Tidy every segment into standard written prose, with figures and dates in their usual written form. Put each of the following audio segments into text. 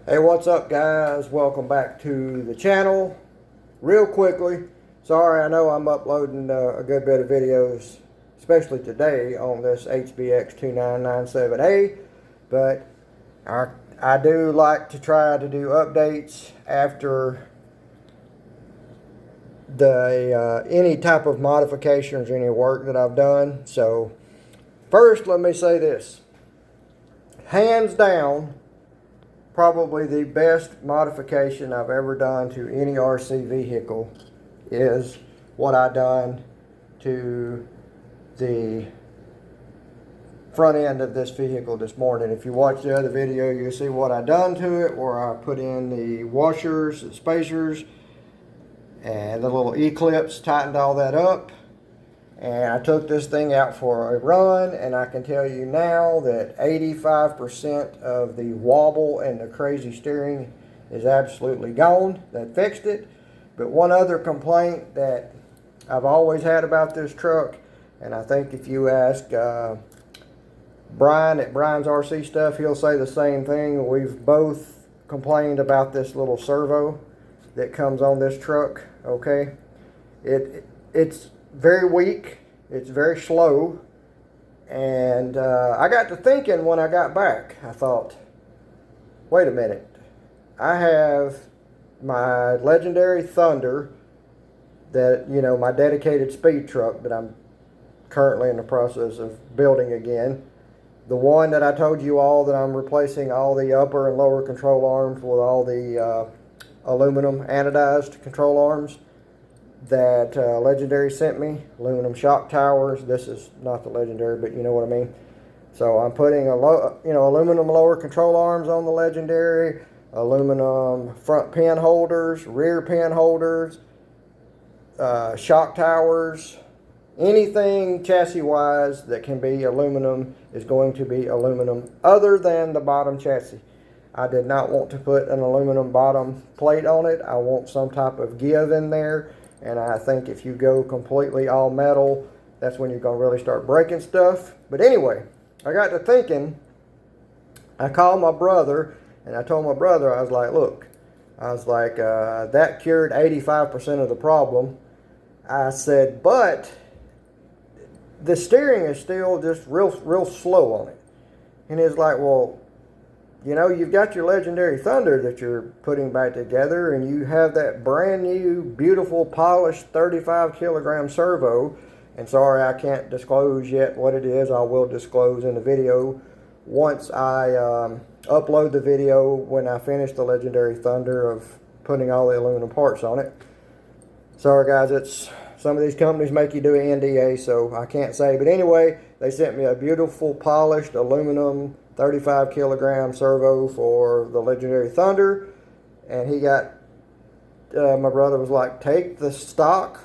Hey, what's up guys? Welcome back to the channel. Real quickly, sorry, I know I'm uploading a good bit of videos, especially today on this HBX 2997A, but I do like to try to do updates after any type of modifications, any work that I've done. So first, let me say this. Hands down, probably the best modification I've ever done to any RC vehicle is what I done to the front end of this vehicle this morning. If you watch the other video, you'll see what I done to it, where I put in the washers, the spacers, and the little E-clips, tightened all that up. And I took this thing out for a run, and I can tell you now that 85% of the wobble and the crazy steering is absolutely gone. That fixed it. But one other complaint that I've always had about this truck, and I think if you ask Brian at Brian's RC Stuff, he'll say the same thing. We've both complained about this little servo that comes on this truck, okay? It's very weak, it's very slow, and I got to thinking when I got back. I thought, wait a minute, I have my legendary Thunder, that, you know, my dedicated speed truck that I'm currently in the process of building again. The one that I told you all that I'm replacing all the upper and lower control arms with all the aluminum anodized control arms that Legendary sent me, aluminum shock towers. This is not the Legendary, but you know what I mean. So I'm putting aluminum lower control arms on the Legendary, aluminum front pin holders, rear pin holders, shock towers. Anything chassis wise that can be aluminum is going to be aluminum, other than the bottom chassis. I did not want to put an aluminum bottom plate on it. I want some type of give in there. And I think if you go completely all metal, that's when you're going to really start breaking stuff. But anyway, I got to thinking. I called my brother, and I told my brother, I was like, look, that cured 85% of the problem. I said, but the steering is still just real slow on it. And he's like, well, you know, you've got your Legendary Thunder that you're putting back together, and you have that brand new, beautiful, polished 35 kilogram servo. And sorry, I can't disclose yet what it is. I will disclose in the video once I upload the video, when I finish the Legendary Thunder, of putting all the aluminum parts on it. Sorry guys, some of these companies make you do an NDA, so I can't say. But anyway, they sent me a beautiful, polished aluminum 35 kilogram servo for the Legendary Thunder, and he got, my brother was like, take the stock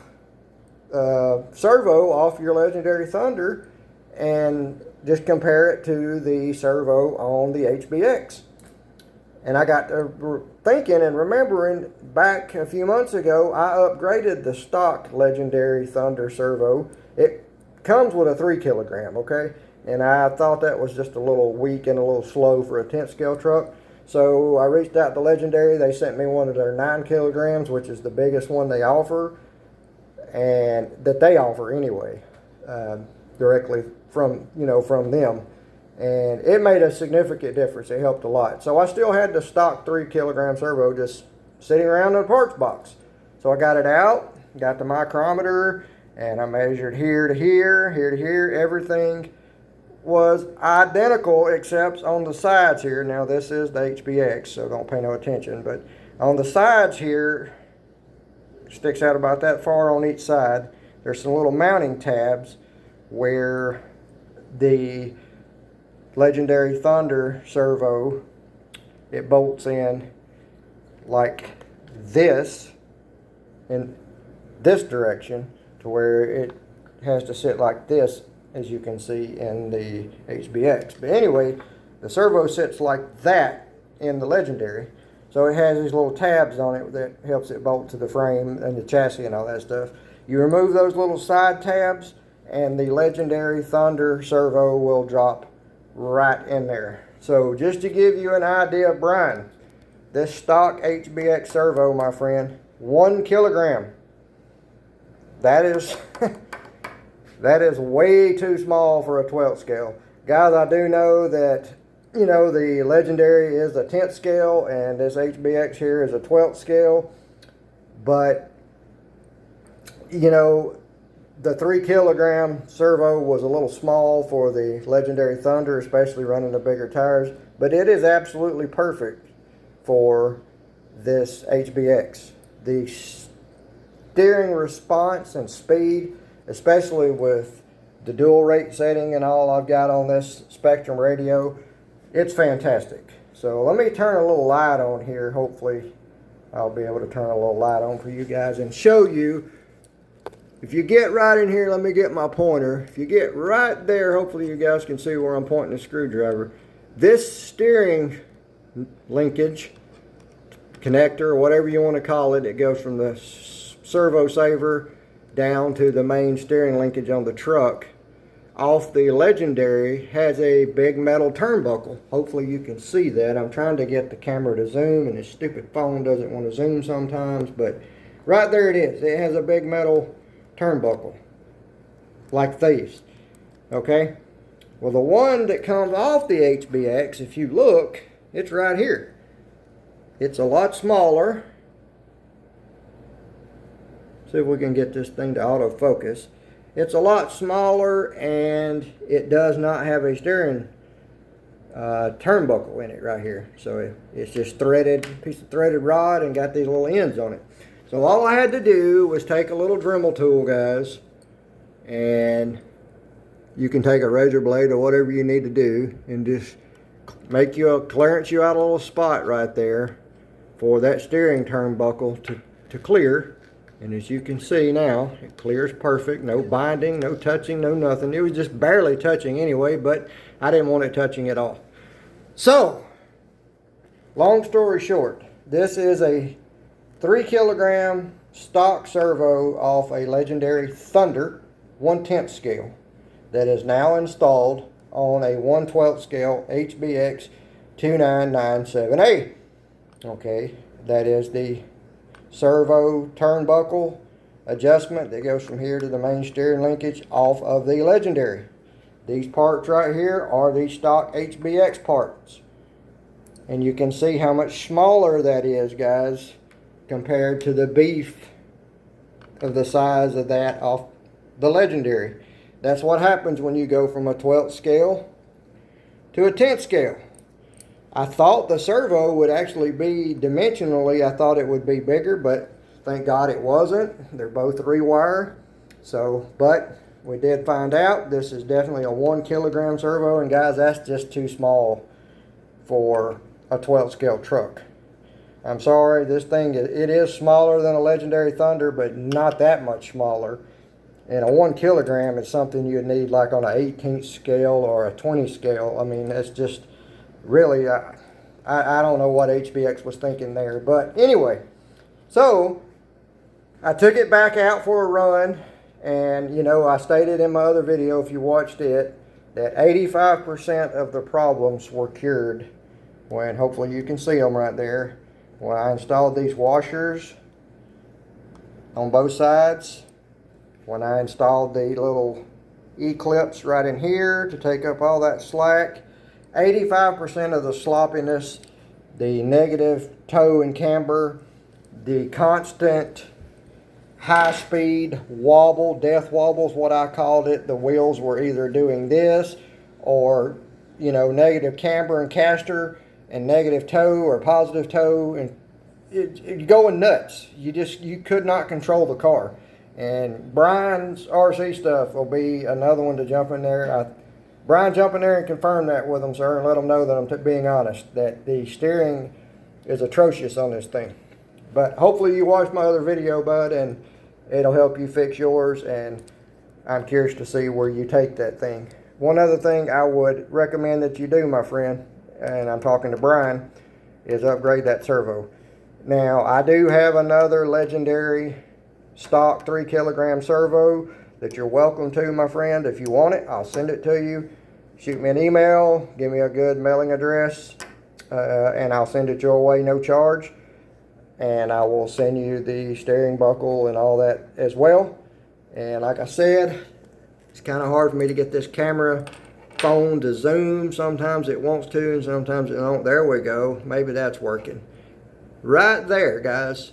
servo off your Legendary Thunder and just compare it to the servo on the HBX. And I got to thinking and remembering back a few months ago, I upgraded the stock Legendary Thunder servo. It comes with a 3 kilogram, okay? And I thought that was just a little weak and a little slow for a 10th scale truck. So I reached out to Legendary. They sent me one of their 9 kilograms, which is the biggest one they offer, and that they offer anyway, directly from them. And it made a significant difference. It helped a lot. So I still had the stock 3 kilogram servo just sitting around in the parts box. So I got it out, got the micrometer, and I measured here to here, here to here. Everything was identical except on the sides here. Now this is the HBX, so don't pay no attention. But on the sides here, sticks out about that far on each side, there's some little mounting tabs where the Legendary Thunder servo, it bolts in like this, in this direction, to where it has to sit like this, as you can see in the HBX. But anyway, the servo sits like that in the Legendary. So it has these little tabs on it that helps it bolt to the frame and the chassis and all that stuff. You remove those little side tabs, and the Legendary Thunder servo will drop right in there. So just to give you an idea, Brian, This stock HBX servo, my friend, 1 kilogram. That is that is way too small for a 12th scale. Guys, I do know that, you know, the Legendary is a 10th scale and this HBX here is a 12th scale. But, you know, the 3 kilogram servo was a little small for the Legendary Thunder, especially running the bigger tires. But it is absolutely perfect for this HBX. The steering response and speed, especially with the dual rate setting and all I've got on this Spectrum radio, it's fantastic. So let me turn a little light on here. Hopefully I'll be able to turn a little light on for you guys and show you. If you get right in here, let me get my pointer. If you get right there, hopefully you guys can see where I'm pointing the screwdriver. This steering linkage, connector, or whatever you want to call it, it goes from the servo saver down to the main steering linkage on the truck. Off the Legendary has a big metal turnbuckle. Hopefully you can see that. I'm trying to get the camera to zoom and this stupid phone doesn't want to zoom sometimes, but right there it is. It has a big metal turnbuckle like these. Okay? Well, the one that comes off the HBX, if you look, it's right here. It's a lot smaller. See if we can get this thing to autofocus. It's a lot smaller and it does not have a steering turnbuckle in it right here. So it's just threaded, piece of threaded rod and got these little ends on it. So all I had to do was take a little Dremel tool, guys, and you can take a razor blade or whatever you need to do and just make you clearance you out a little spot right there for that steering turnbuckle to clear. And as you can see now, it clears perfect. No binding, no touching, no nothing. It was just barely touching anyway, but I didn't want it touching at all. So, long story short, this is a 3 kilogram stock servo off a Legendary Thunder 1/10 scale that is now installed on a 1/12 scale HBX 2997A. Okay, that is the servo turnbuckle adjustment that goes from here to the main steering linkage off of the Legendary. These parts right here are the stock HBX parts. And you can see how much smaller that is, guys, compared to the beef of the size of that off the Legendary. That's what happens when you go from a 12th scale to a 10th scale. I thought the servo would actually be dimensionally, I thought it would be bigger, but thank God it wasn't. They're both rewire. So, but we did find out this is definitely a 1 kilogram servo, and guys, that's just too small for a 12 scale truck. I'm sorry, this thing, it is smaller than a Legendary Thunder, but not that much smaller. And a 1 kilogram is something you'd need like on an 18th scale or a 20 scale. I mean, it's just really, I don't know what HBX was thinking there. But anyway, so I took it back out for a run. And, you know, I stated in my other video, if you watched it, that 85% of the problems were cured when, hopefully you can see them right there, when I installed these washers on both sides, when I installed the little E-clips right in here to take up all that slack. 85% of the sloppiness, the negative toe and camber, the constant high-speed wobble, death wobble is what I called it. The wheels were either doing this or, you know, negative camber and caster and negative toe or positive toe, and it going nuts. You could not control the car. And Brian's RC stuff will be another one to jump in there. Brian, jump in there and confirm that with them, sir, and let them know that I'm being honest, that the steering is atrocious on this thing. But hopefully you watched my other video, bud, and it'll help you fix yours, and I'm curious to see where you take that thing. One other thing I would recommend that you do, my friend, and I'm talking to Brian, is upgrade that servo. Now, I do have another Legendary stock 3 kilogram servo that you're welcome to, my friend. If you want it, I'll send it to you. Shoot me an email, give me a good mailing address. and I'll send it your way, no charge. And I will send you the steering buckle and all that as well. And like I said, it's kind of hard for me to get this camera phone to zoom. Sometimes it wants to and sometimes it don't. There we go. Maybe that's working. Right there, guys.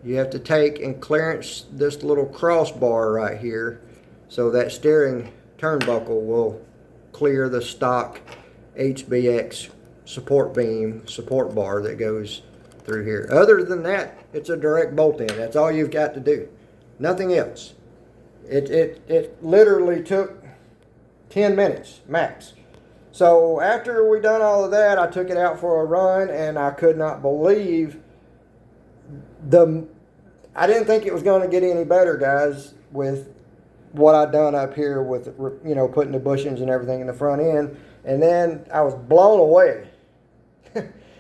You have to take and clearance this little crossbar right here so that steering turnbuckle will clear the stock HBX support beam, support bar that goes through here. Other than that, it's a direct bolt in. That's all you've got to do. Nothing else. It literally took 10 minutes max. So after we done all of that, I took it out for a run, and I could not believe I didn't think it was going to get any better, guys, with what I'd done up here with, you know, putting the bushings and everything in the front end. And then I was blown away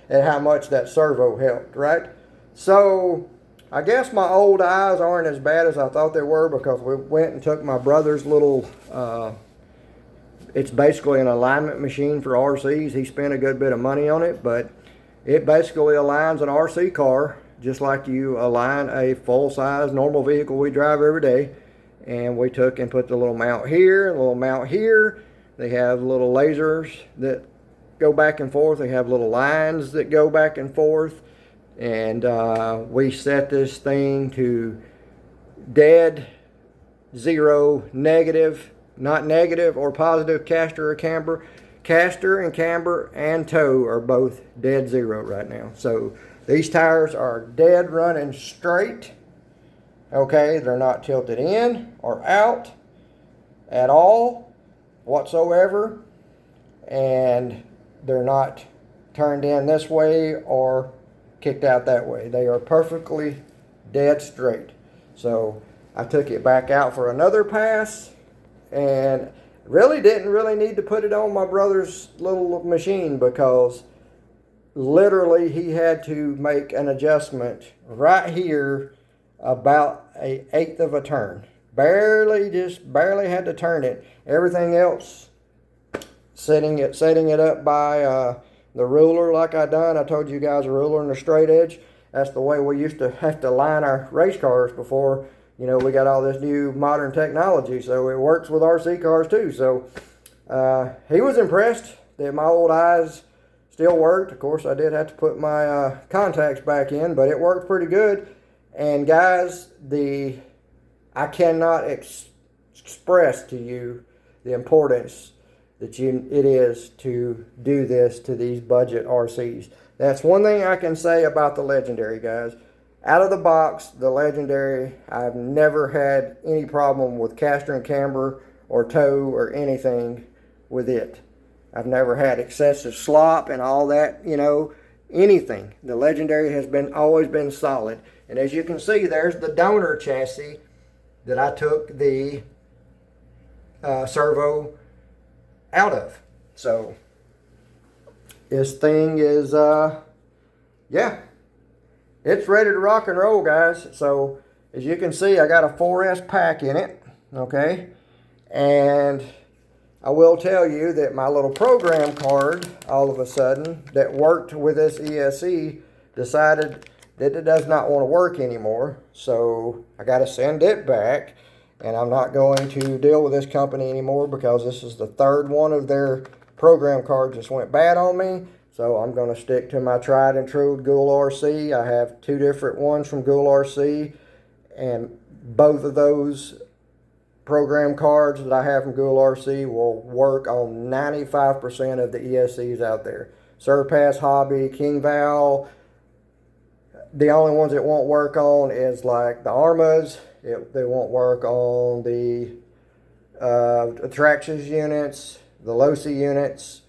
at how much that servo helped, right? So I guess my old eyes aren't as bad as I thought they were, because we went and took my brother's little, it's basically an alignment machine for RCs. He spent a good bit of money on it, but it basically aligns an RC car just like you align a full-size normal vehicle we drive every day. And we took and put the little mount here, the little mount here. They have little lasers that go back and forth. They have little lines that go back and forth. And we set this thing to dead, zero, negative, not negative or positive caster or camber. Caster and camber and toe are both dead zero right now. So these tires are dead running straight. Okay, they're not tilted in or out at all whatsoever. And they're not turned in this way or kicked out that way. They are perfectly dead straight. So I took it back out for another pass, and really didn't need to put it on my brother's little machine, because literally he had to make an adjustment right here about 1/8 of a turn. Barely had to turn it. Everything else, setting it up by the ruler like I done. I told you guys, a ruler and a straight edge. That's the way we used to have to line our race cars before, you know, we got all this new modern technology. So it works with RC cars too. So he was impressed that my old eyes still worked. Of course, I did have to put my contacts back in, but it worked pretty good. And guys, I cannot express to you the importance that it is to do this to these budget RCs. That's one thing I can say about the Legendary, guys. Out of the box, the Legendary, I've never had any problem with caster and camber or toe or anything with it. I've never had excessive slop and all that, you know, anything. The Legendary has always been solid. And as you can see, there's the donor chassis that I took the servo out of. So this thing is, yeah, it's ready to rock and roll, guys. So as you can see, I got a 4S pack in it, okay? And I will tell you that my little program card, all of a sudden, that worked with this ESC, decided that it does not want to work anymore. So I got to send it back. And I'm not going to deal with this company anymore, because this is the third one of their program cards that's went bad on me. So I'm going to stick to my tried and true Gould RC. I have 2 different ones from Gould RC, and both of those program cards that I have from Gould RC will work on 95% of the ESCs out there. Surpass, Hobby, King Val. The only ones it won't work on is like the Armas. They won't work on the Traxxas units, the Losi units.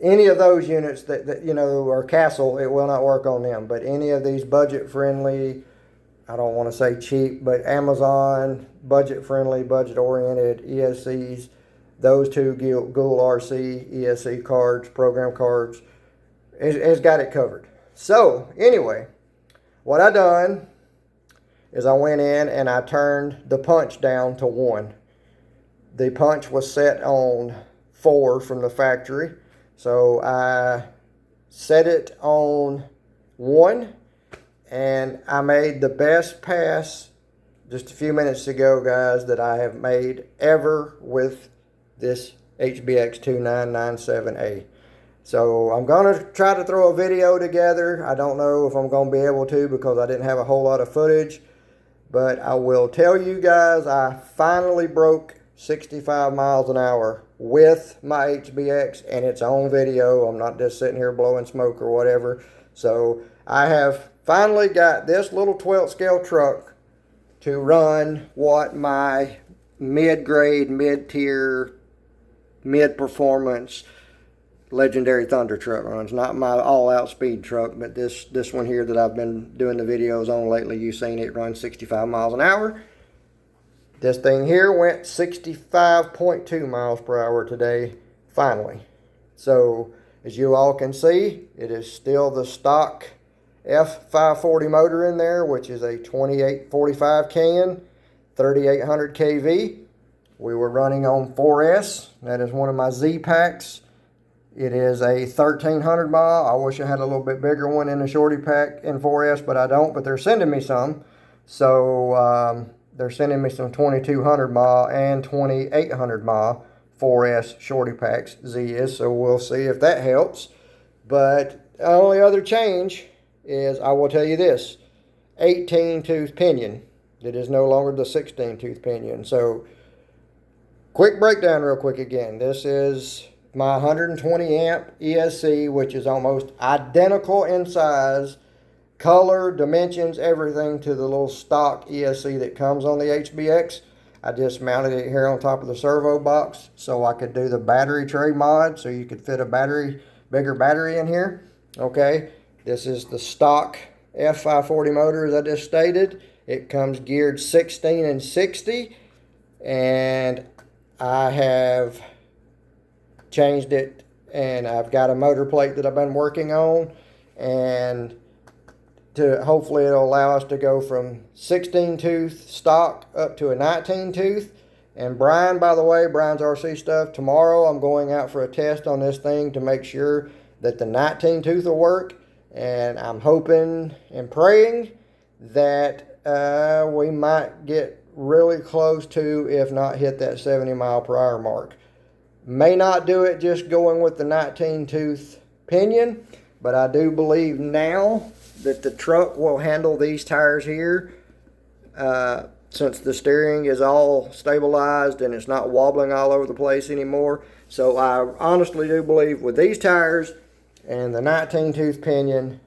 Any of those units that you know are Castle, it will not work on them. But any of these budget-friendly, I don't want to say cheap, but Amazon, budget-friendly, budget-oriented ESCs, those 2 Gould RC ESC cards, program cards, has got it covered. So, anyway, what I done is I went in and I turned the punch down to 1. The punch was set on 4 from the factory. So I set it on 1, and I made the best pass just a few minutes ago, guys, that I have made ever with this HBX 2997A. So I'm going to try to throw a video together. I don't know if I'm going to be able to because I didn't have a whole lot of footage. But I will tell you guys, I finally broke 65 miles an hour with my HBX, and it's on video. I'm not just sitting here blowing smoke or whatever. So I have finally got this little 12 scale truck to run what my mid-grade, mid-tier, mid-performance Legendary Thunder truck runs. Not my all-out speed truck, but this one here that I've been doing the videos on lately. You've seen it run 65 miles an hour. This thing here went 65.2 miles per hour today, finally. So, as you all can see, it is still the stock F540 motor in there, which is a 2845 can, 3800 kV. We were running on 4S. That is one of my Z packs. It is a 1300 mile. I wish I had a little bit bigger one in the shorty pack in 4S, but I don't. But they're sending me some. So they're sending me some 2200 mile and 2800 mile 4S shorty packs Z is. So we'll see if that helps. But the only other change is, I will tell you this, 18 tooth pinion. It is no longer the 16 tooth pinion. So quick breakdown real quick again. This is my 120 amp ESC, which is almost identical in size, color, dimensions, everything to the little stock ESC that comes on the HBX. I just mounted it here on top of the servo box so I could do the battery tray mod, so you could fit a bigger battery in here. Okay, this is the stock F540 motor, as I just stated. It comes geared 16 and 60, and I have changed it, and I've got a motor plate that I've been working on, and to hopefully it'll allow us to go from 16 tooth stock up to a 19 tooth. And Brian, by the way, Brian's RC Stuff, tomorrow I'm going out for a test on this thing to make sure that the 19 tooth will work, and I'm hoping and praying that we might get really close to, if not hit that 70 mile per hour mark. May not do it just going with the 19 tooth pinion, but I do believe now that the truck will handle these tires here, since the steering is all stabilized and it's not wobbling all over the place anymore. So I honestly do believe with these tires and the 19 tooth pinion,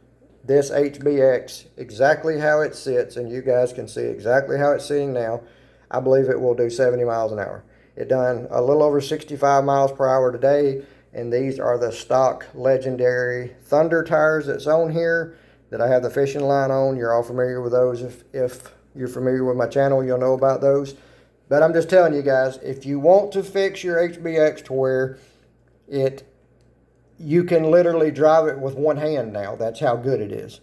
this HBX, exactly how it sits, and you guys can see exactly how it's sitting now, I believe it will do 70 miles an hour. It done a little over 65 miles per hour today, and these are the stock Legendary Thunder tires that's on here that I have the fishing line on. You're all familiar with those. If you're familiar with my channel, you'll know about those. But I'm just telling you guys, if you want to fix your HBX to where you can literally drive it with one hand now, that's how good it is.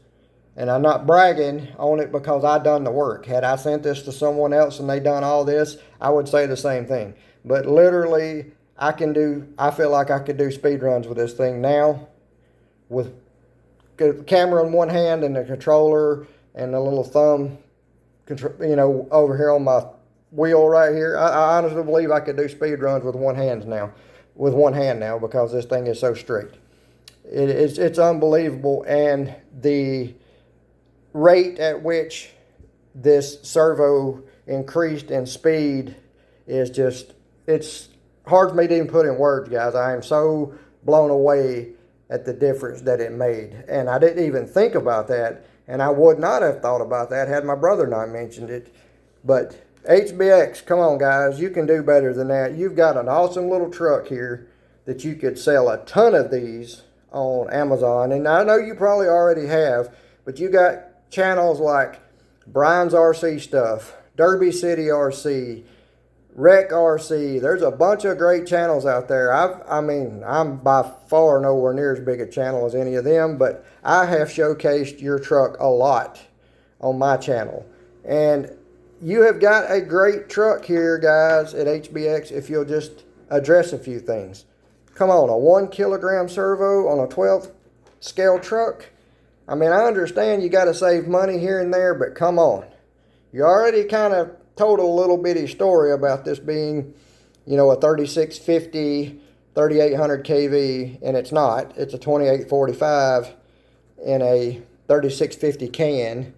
And I'm not bragging on it because I done the work. Had I sent this to someone else and they done all this, I would say the same thing. But literally, I feel like I could do speed runs with this thing now with the camera in one hand and the controller and the little thumb control, over here on my wheel right here. I honestly believe I could do speed runs with one hand now because this thing is so straight. It's unbelievable, and the rate at which this servo increased in speed is just, it's hard for me to even put in words, guys. I am so blown away at the difference that it made. And I didn't even think about that, and I would not have thought about that had my brother not mentioned it. But HBX, come on guys, you can do better than that. You've got an awesome little truck here that you could sell a ton of these on Amazon, and I know you probably already have, but you got channels like Brian's RC Stuff, Derby City RC, Wreck RC. There's a bunch of great channels out there. I'm by far nowhere near as big a channel as any of them, but I have showcased your truck a lot on my channel. And you have got a great truck here, guys, at HBX, if you'll just address a few things. Come on, a 1 kilogram servo on a 12 scale truck, I mean, I understand you got to save money here and there, but come on. You already kind of told a little bitty story about this being, you know, a 3650, 3800 kV, and it's not. It's a 2845 in a 3650 can.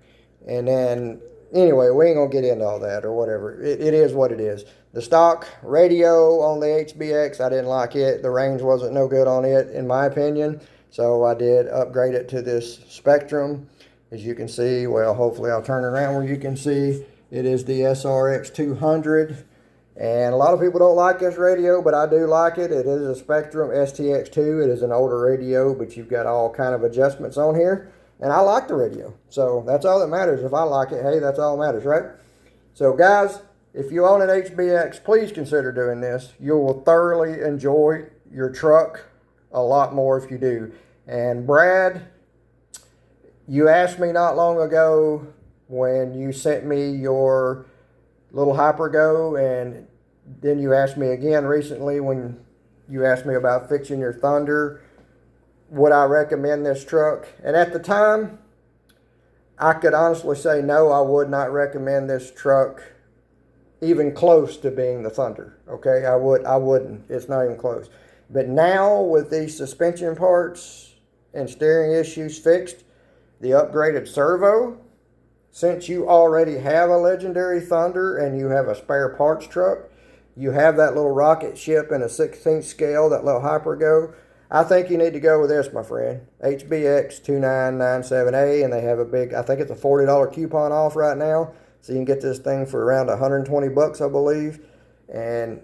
And then, anyway, we ain't going to get into all that or whatever. It is what it is. The stock radio on the HBX, I didn't like it. The range wasn't no good on it, in my opinion. So I did upgrade it to this Spectrum. As you can see, well, hopefully I'll turn it around where you can see. It is the SRX 200. And a lot of people don't like this radio, but I do like it. It is a Spectrum STX2. It is an older radio, but you've got all kind of adjustments on here. And I like the radio. So that's all that matters. If I like it, hey, that's all that matters, right? So guys, if you own an HBX, please consider doing this. You will thoroughly enjoy your truck a lot more if you do. And Brad, you asked me not long ago when you sent me your little Hypergo, and then you asked me again recently when you asked me about fixing your Thunder, would I recommend this truck? And at the time, I could honestly say no, I would not recommend this truck even close to being the Thunder. Okay, I wouldn't. It's not even close. But now with these suspension parts and steering issues fixed, the upgraded servo, since you already have a legendary Thunder and you have a spare parts truck, you have that little rocket ship in a 16th scale, that little Hypergo, I think you need to go with this, my friend. HBX 2997A, and they have a big, I think it's a $40 coupon off right now. So you can get this thing for around 120 bucks, I believe. And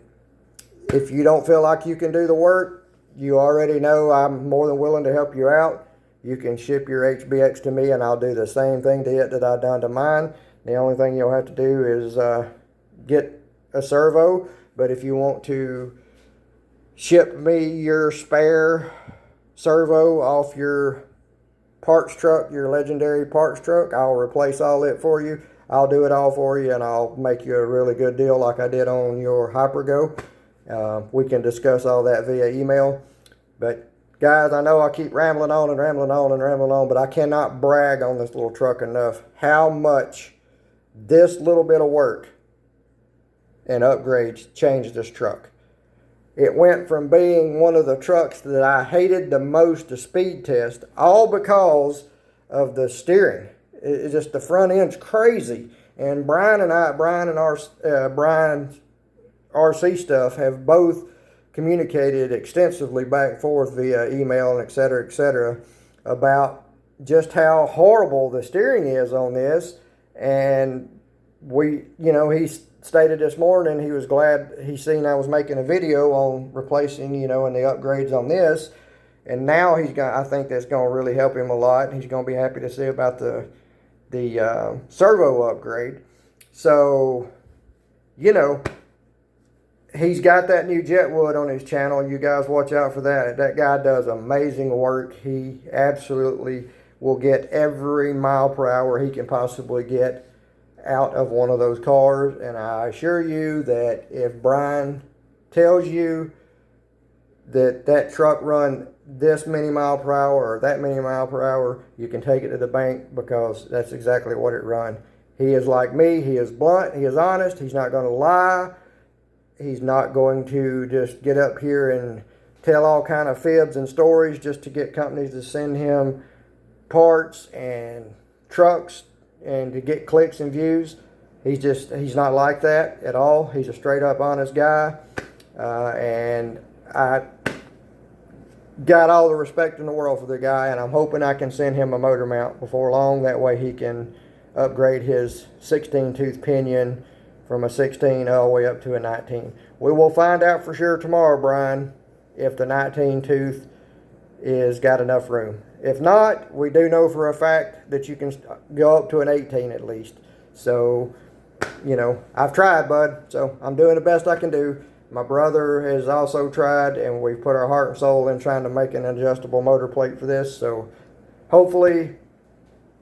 if you don't feel like you can do the work, you already know I'm more than willing to help you out. You can ship your HBX to me and I'll do the same thing to it that I've done to mine. The only thing you'll have to do is get a servo. But if you want to ship me your spare servo off your parts truck, your legendary parts truck, I'll replace all it for you. I'll do it all for you, and I'll make you a really good deal like I did on your Hypergo. We can discuss all that via email. But guys, I know I keep rambling on and rambling on and rambling on, but I cannot brag on this little truck enough how much this little bit of work and upgrades changed this truck. It went from being one of the trucks that I hated the most to speed test, all because of the steering. It's just the front end's crazy. And Brian and Brian's RC stuff have both communicated extensively back and forth via email and et cetera, about just how horrible the steering is on this. And he stated this morning he was glad he seen I was making a video on replacing, and the upgrades on this. And now I think that's going to really help him a lot. He's going to be happy to see about the servo upgrade. So, he's got that new Jetwood on his channel. You guys watch out for that. That guy does amazing work. He absolutely will get every mile per hour he can possibly get out of one of those cars. And I assure you that if Brian tells you that truck run this many mile per hour or that many mile per hour, you can take it to the bank, because that's exactly what it run. He is like me. He is blunt. He is honest. He's not going to lie. He's not going to just get up here and tell all kind of fibs and stories just to get companies to send him parts and trucks and to get clicks and views. He's not like that at all. He's a straight up honest guy. And I got all the respect in the world for the guy, and I'm hoping I can send him a motor mount before long. That way he can upgrade his 16-tooth pinion from a 16 all the way up to a 19. We will find out for sure tomorrow, Brian, if the 19-tooth is got enough room. If not, we do know for a fact that you can go up to an 18 at least. So, I've tried, bud. So I'm doing the best I can do. My brother has also tried, and we've put our heart and soul in trying to make an adjustable motor plate for this. So hopefully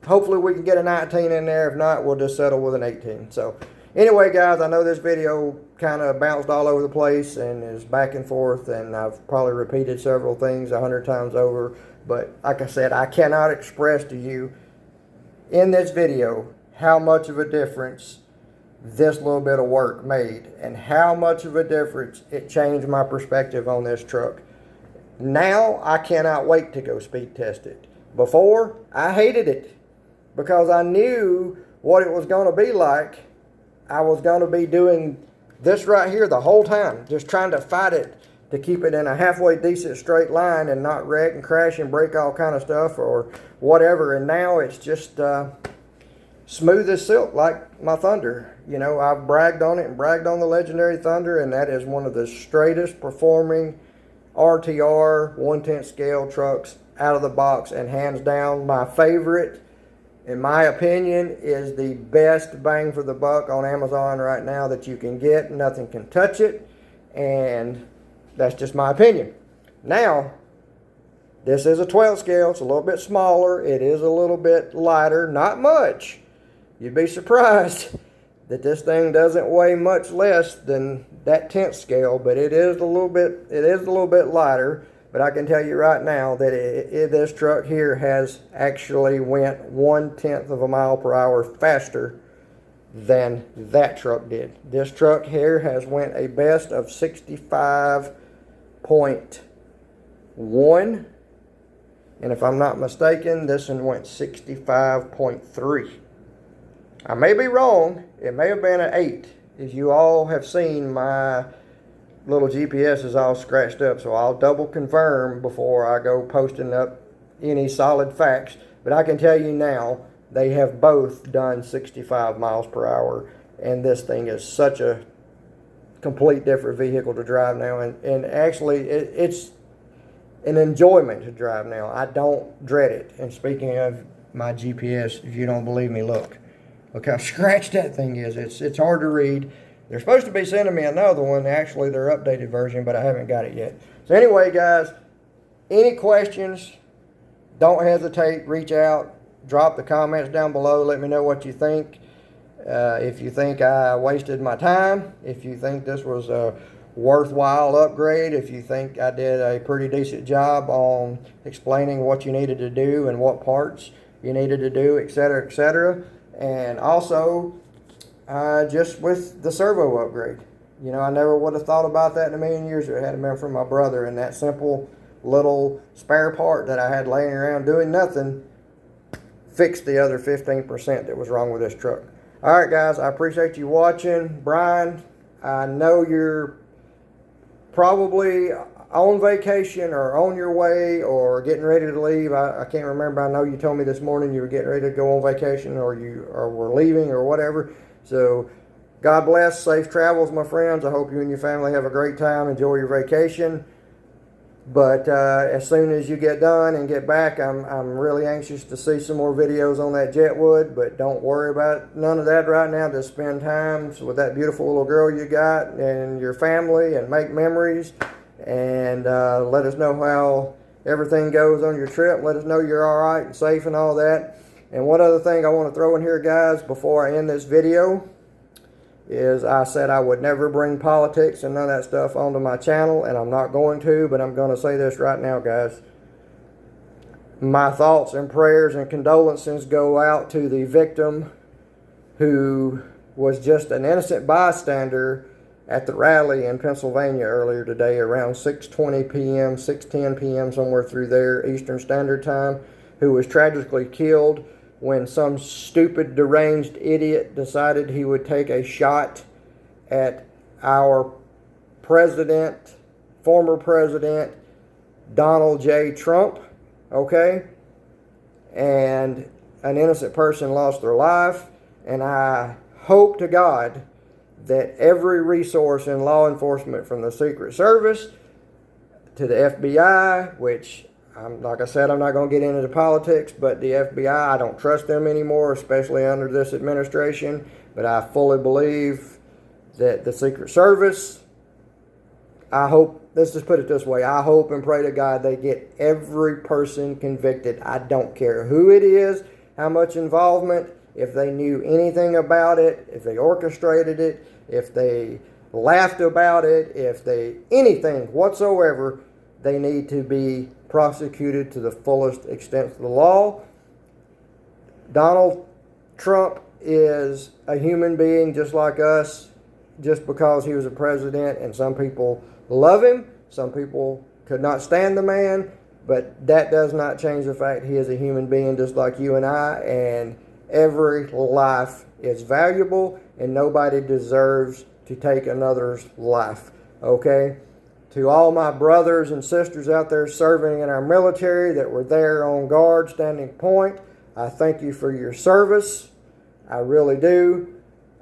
we can get a 19 in there. If not, we'll just settle with an 18. So Anyway, guys, I know this video kind of bounced all over the place and is back and forth, and I've probably repeated several things 100 times over. But like I said, I cannot express to you in this video how much of a difference this little bit of work made and how much of a difference it changed my perspective on this truck. Now I cannot wait to go speed test it. Before, I hated it because I knew what it was going to be like. I was going to be doing this right here the whole time, just trying to fight it to keep it in a halfway decent straight line and not wreck and crash and break all kind of stuff or whatever. And now it's just smooth as silk like my Thunder. You know, I've bragged on it and bragged on the legendary Thunder, and that is one of the straightest performing RTR 1/10 scale trucks out of the box, and hands down my favorite. In my opinion, is the best bang for the buck on Amazon right now that you can get. Nothing can touch it, and that's just my opinion. Now, this is a 12 scale. It's a little bit smaller. It is a little bit lighter. Not much. You'd be surprised that this thing doesn't weigh much less than that 10th scale, but it is a little bit lighter. But I can tell you right now that this truck here has actually went 1/10 of a mile per hour faster than that truck did. This truck here has went a best of 65.1, and if I'm not mistaken, this one went 65.3. I may be wrong. It may have been an 8. As you all have seen, my little GPS is all scratched up, so I'll double confirm before I go posting up any solid facts. But I can tell you now, they have both done 65 miles per hour, and this thing is such a complete different vehicle to drive now, and actually it's an enjoyment to drive now. I don't dread it. And speaking of my GPS, if you don't believe me, look how scratched that thing is. It's hard to read. They're supposed to be sending me another one, actually their updated version, but I haven't got it yet. So anyway, guys, any questions, don't hesitate, reach out, drop the comments down below, let me know what you think. If you think I wasted my time, if you think this was a worthwhile upgrade, if you think I did a pretty decent job on explaining what you needed to do and what parts you needed to do, etc., etc. And also, just with the servo upgrade. You know, I never would have thought about that in a million years if it hadn't been for my brother, and that simple little spare part that I had laying around doing nothing fixed the other 15% that was wrong with this truck. Alright guys, I appreciate you watching. Brian, I know you're probably on vacation or on your way or getting ready to leave. I can't remember. I know you told me this morning you were getting ready to go on vacation or were leaving or whatever. So God bless, safe travels, my friends. I hope you and your family have a great time. Enjoy your vacation. But as soon as you get done and get back, I'm really anxious to see some more videos on that Jetwood. But don't worry about none of that right now. Just spend time with that beautiful little girl you got and your family and make memories. And let us know how everything goes on your trip. Let us know you're all right and safe and all that. And one other thing I want to throw in here, guys, before I end this video, is I said I would never bring politics and none of that stuff onto my channel, and I'm not going to, but I'm going to say this right now, guys. My thoughts and prayers and condolences go out to the victim who was just an innocent bystander at the rally in Pennsylvania earlier today around 6:20 p.m., 6:10 p.m., somewhere through there, Eastern Standard Time, who was tragically killed when some stupid, deranged idiot decided he would take a shot at our president, former president, Donald J. Trump, okay? And an innocent person lost their life, and I hope to God that every resource in law enforcement, from the Secret Service to the FBI, which, like I said, I'm not going to get into the politics, but the FBI, I don't trust them anymore, especially under this administration. But I fully believe that the Secret Service, I hope, let's just put it this way, I hope and pray to God they get every person convicted. I don't care who it is, how much involvement, if they knew anything about it, if they orchestrated it, if they laughed about it, if they anything whatsoever, they need to be prosecuted to the fullest extent of the law. Donald Trump is a human being just like us, just because he was a president, and some people love him, some people could not stand the man, but that does not change the fact he is a human being just like you and I, and every life is valuable, and nobody deserves to take another's life, okay? To all my brothers and sisters out there serving in our military that were there on guard, standing point, I thank you for your service. I really do.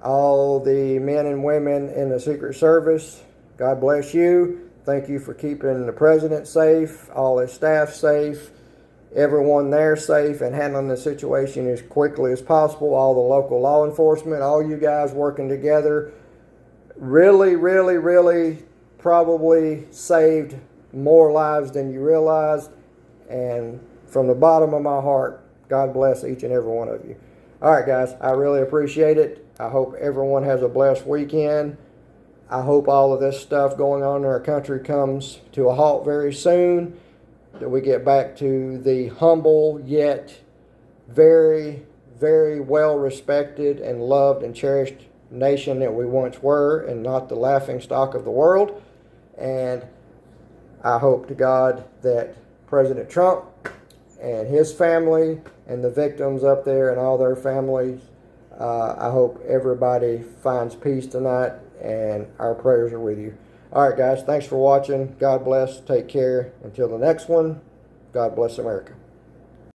All the men and women in the Secret Service, God bless you. Thank you for keeping the president safe, all his staff safe, everyone there safe, and handling the situation as quickly as possible. All the local law enforcement, all you guys working together, really, really, really probably saved more lives than you realized. And from the bottom of my heart, God bless each and every one of you. All right, guys, I really appreciate it. I hope everyone has a blessed weekend. I hope all of this stuff going on in our country comes to a halt very soon, that we get back to the humble yet very, very well respected and loved and cherished nation that we once were, and not the laughing stock of the world. And I hope to God that President Trump and his family and the victims up there and all their families, I hope everybody finds peace tonight, and our prayers are with you. All right, guys, thanks for watching. God bless. Take care. Until the next one, God bless America.